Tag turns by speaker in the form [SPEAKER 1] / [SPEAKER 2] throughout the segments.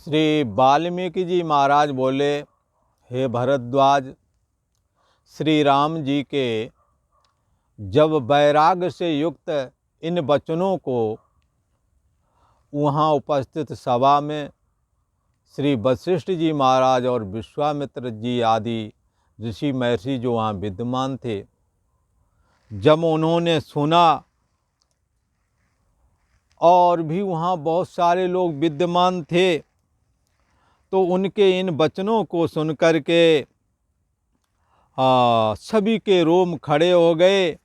[SPEAKER 1] श्री वाल्मीकि जी महाराज बोले, हे भरद्वाज, श्री राम जी के जब वैराग्य से युक्त इन वचनों को वहाँ उपस्थित सभा में श्री वशिष्ठ जी महाराज और विश्वामित्र जी आदि ऋषि महर्षि जो वहाँ विद्यमान थे, जब उन्होंने सुना और भी वहाँ बहुत सारे लोग विद्यमान थे, तो उनके इन वचनों को सुनकर के सभी के रोम खड़े हो गए।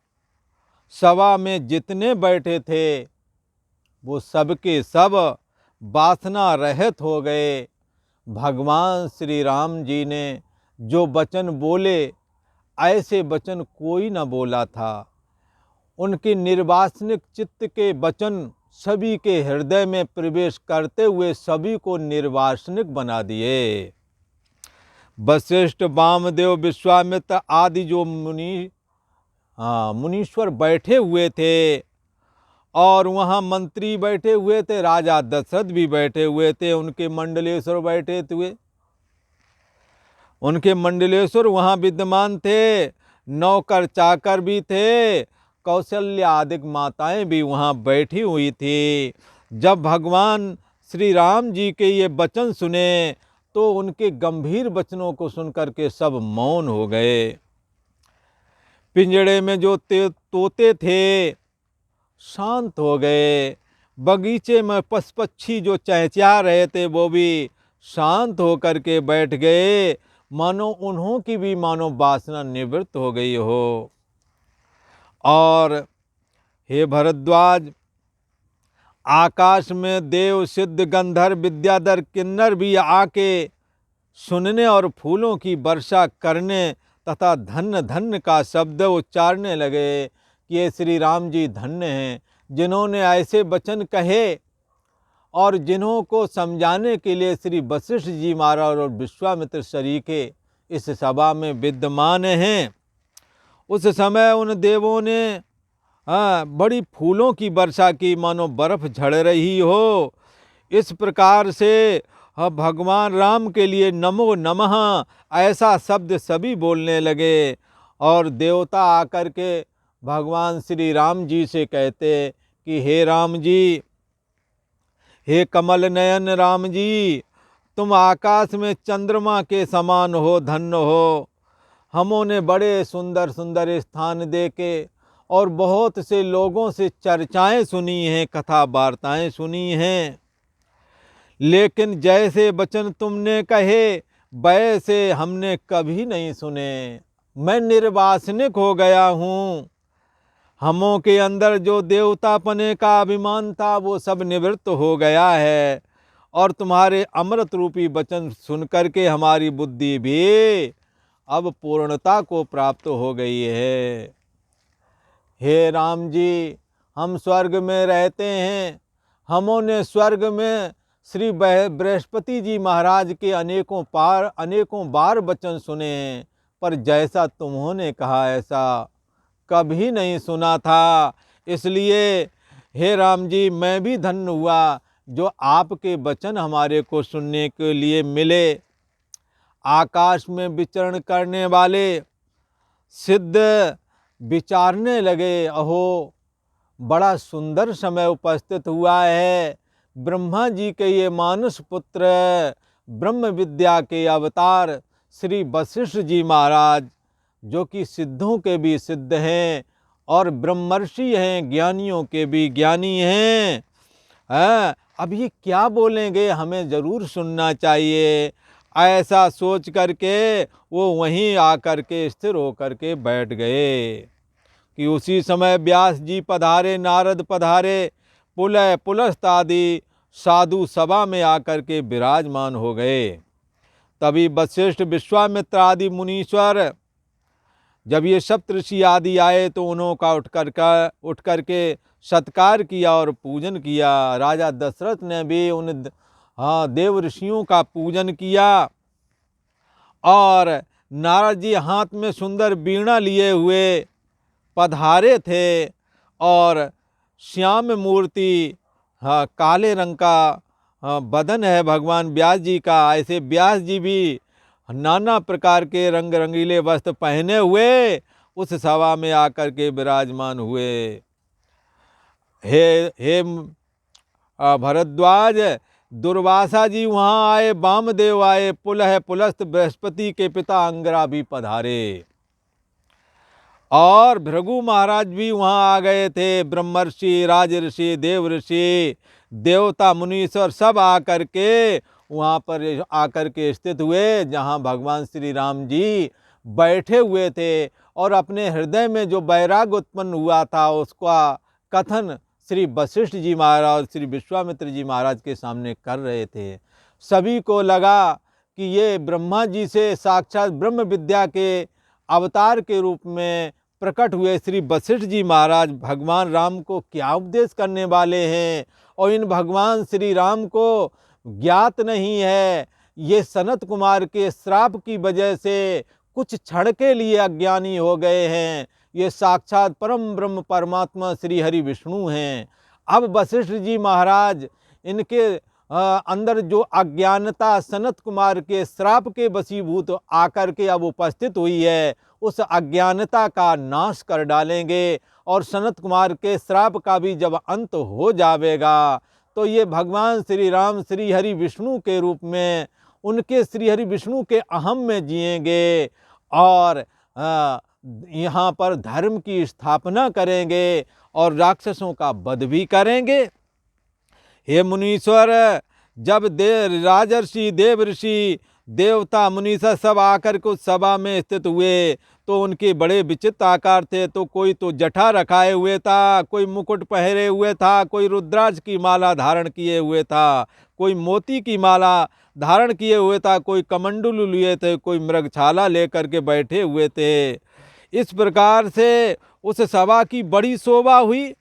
[SPEAKER 1] सभा में जितने बैठे थे वो सबके सब वासना रहित हो गए। भगवान श्री राम जी ने जो वचन बोले, ऐसे वचन कोई न बोला था। उनके निर्वासनिक चित्त के वचन सभी के हृदय में प्रवेश करते हुए सभी को निर्वासनिक बना दिए। वशिष्ठ, वामदेव, विश्वामित्र आदि जो मुनीश्वर बैठे हुए थे और वहाँ मंत्री बैठे हुए थे, राजा दशरथ भी बैठे हुए थे, उनके मंडलेश्वर बैठे हुए, उनके मंडलेश्वर वहाँ विद्यमान थे, नौकर चाकर भी थे, कौशल्या आदि माताएं भी वहाँ बैठी हुई थी। जब भगवान श्री राम जी के ये वचन सुने तो उनके गंभीर वचनों को सुनकर के सब मौन हो गए। पिंजड़े में जो तोते थे शांत हो गए। बगीचे में पशु-पक्षी जो चहचहा रहे थे वो भी शांत होकर के बैठ गए, मानो उन्हों की भी मानो वासना निवृत्त हो गई हो। और हे भरद्वाज, आकाश में देव, सिद्ध, गंधर्व, विद्याधर, किन्नर भी आके सुनने और फूलों की वर्षा करने तथा धन्य धन्य का शब्द उच्चारने लगे कि ये श्री राम जी धन्य हैं, जिन्होंने ऐसे वचन कहे और जिन्हों को समझाने के लिए श्री वशिष्ठ जी महाराज और विश्वामित्र सरीखे इस सभा में विद्यमान हैं। उस समय उन देवों ने बड़ी फूलों की वर्षा की, मानो बर्फ झड़ रही हो। इस प्रकार से भगवान राम के लिए नमो नमः ऐसा शब्द सभी बोलने लगे। और देवता आकर के भगवान श्री राम जी से कहते कि हे राम जी, हे कमल नयन राम जी, तुम आकाश में चंद्रमा के समान हो, धन्य हो। हमों बड़े सुंदर सुंदर स्थान देके और बहुत से लोगों से चर्चाएं सुनी हैं, कथा वार्ताएं सुनी हैं, लेकिन जैसे वचन तुमने कहे वैसे हमने कभी नहीं सुने। मैं निर्वासनिक हो गया हूँ। हमों के अंदर जो देवतापने का अभिमान था वो सब निवृत्त हो गया है और तुम्हारे अमृत रूपी वचन सुनकर के हमारी बुद्धि भी अब पूर्णता को प्राप्त हो गई है। हे राम जी, हम स्वर्ग में रहते हैं। हमों ने स्वर्ग में श्री बृहस्पति जी महाराज के अनेकों बार वचन सुने हैं, पर जैसा तुम्होंने कहा ऐसा कभी नहीं सुना था। इसलिए हे राम जी, मैं भी धन्य हुआ जो आपके वचन हमारे को सुनने के लिए मिले। आकाश में विचरण करने वाले सिद्ध विचारने लगे, अहो बड़ा सुंदर समय उपस्थित हुआ है। ब्रह्मा जी के ये मानस पुत्र, ब्रह्म विद्या के अवतार श्री वशिष्ठ जी महाराज, जो कि सिद्धों के भी सिद्ध हैं और ब्रह्मर्षि हैं, ज्ञानियों के भी ज्ञानी हैं। अब ये क्या बोलेंगे, हमें ज़रूर सुनना चाहिए। ऐसा सोच करके वो वहीं आकर के स्थिर होकर के बैठ गए कि उसी समय व्यास जी पधारे, नारद पधारे, पुलह पुलस्त आदि साधु सभा में आकर के विराजमान हो गए। तभी वशिष्ठ, विश्वामित्र आदि मुनीश्वर, जब ये सप्तऋषि आदि आए तो उन्होंने उठ करके सत्कार किया और पूजन किया। राजा दशरथ ने भी उन देव ऋषियों का पूजन किया और नारद जी हाथ में सुंदर वीणा लिए हुए पधारे थे और श्याम मूर्ति काले रंग का बदन है भगवान व्यास जी का, ऐसे व्यास जी भी नाना प्रकार के रंग रंगीले वस्त्र पहने हुए उस सभा में आकर के विराजमान हुए। हे हे भरद्वाज, दुर्वासा जी वहाँ आए, वामदेव आए, पुलह पुलस्त बृहस्पति के पिता अंगरा भी पधारे और भृगु महाराज भी वहाँ आ गए थे। ब्रह्मर्षि, राजऋषि, देव ऋषि, देवता, मुनीश्वर सब आकर के वहाँ पर आकर के स्थित हुए जहाँ भगवान श्री राम जी बैठे हुए थे और अपने हृदय में जो वैराग्य उत्पन्न हुआ था उसका कथन श्री वशिष्ठ जी महाराज, श्री विश्वामित्र जी महाराज के सामने कर रहे थे। सभी को लगा कि ये ब्रह्मा जी से साक्षात ब्रह्म विद्या के अवतार के रूप में प्रकट हुए श्री वशिष्ठ जी महाराज भगवान राम को क्या उपदेश करने वाले हैं और इन भगवान श्री राम को ज्ञात नहीं है। ये सनत कुमार के श्राप की वजह से कुछ क्षण के लिए अज्ञानी हो गए हैं। ये साक्षात परम ब्रह्म परमात्मा श्री हरि विष्णु हैं। अब वशिष्ठ जी महाराज इनके अंदर जो अज्ञानता सनत कुमार के श्राप के वशीभूत आकर के अब उपस्थित हुई है, उस अज्ञानता का नाश कर डालेंगे और सनत कुमार के श्राप का भी जब अंत हो जाएगा तो ये भगवान श्री राम श्री हरि विष्णु के रूप में उनके श्री हरि विष्णु के अहम में जिएंगे और यहाँ पर धर्म की स्थापना करेंगे और राक्षसों का वध भी करेंगे। हे मुनीश्वर, जब राजर्षि, देव ऋषि, देवता, मुनीश्वर सब आकर के उस सभा में स्थित हुए तो उनके बड़े विचित्र आकार थे। तो कोई तो जटा रखाए हुए था, कोई मुकुट पहरे हुए था, कोई रुद्राक्ष की माला धारण किए हुए था, कोई मोती की माला धारण किए हुए था, कोई कमंडलू लिए थे, कोई मृगछाला लेकर के बैठे हुए थे। इस प्रकार से उस सभा की बड़ी शोभा हुई।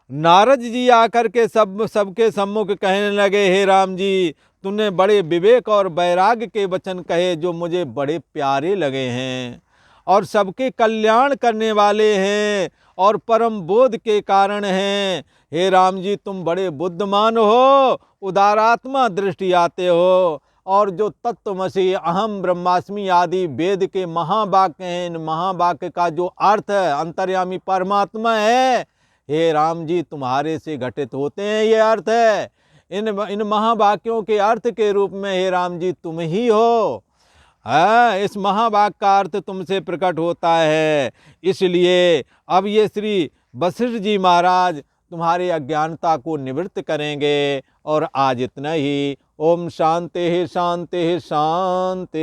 [SPEAKER 1] नारद जी आकर के सबके सम्मुख कहने लगे, हे राम जी, तुमने बड़े विवेक और वैराग्य के वचन कहे जो मुझे बड़े प्यारे लगे हैं और सबके कल्याण करने वाले हैं और परम बोध के कारण हैं। हे राम जी, तुम बड़े बुद्धिमान हो, उदारात्मा दृष्टि आते हो और जो तत्वमसि, अहम ब्रह्मास्मि आदि वेद के महावाक्य हैं, इन महावाक्य का जो अर्थ है अंतर्यामी परमात्मा है, हे राम जी, तुम्हारे से घटित होते हैं ये अर्थ है। इन महावाक्यों के अर्थ के रूप में हे राम जी तुम ही हो। इस महावाक्य का अर्थ तुमसे प्रकट होता है। इसलिए अब ये श्री वशिष्ठ जी महाराज तुम्हारे अज्ञानता को निवृत्त करेंगे। और आज इतना ही। ओम शांति शांति शांति।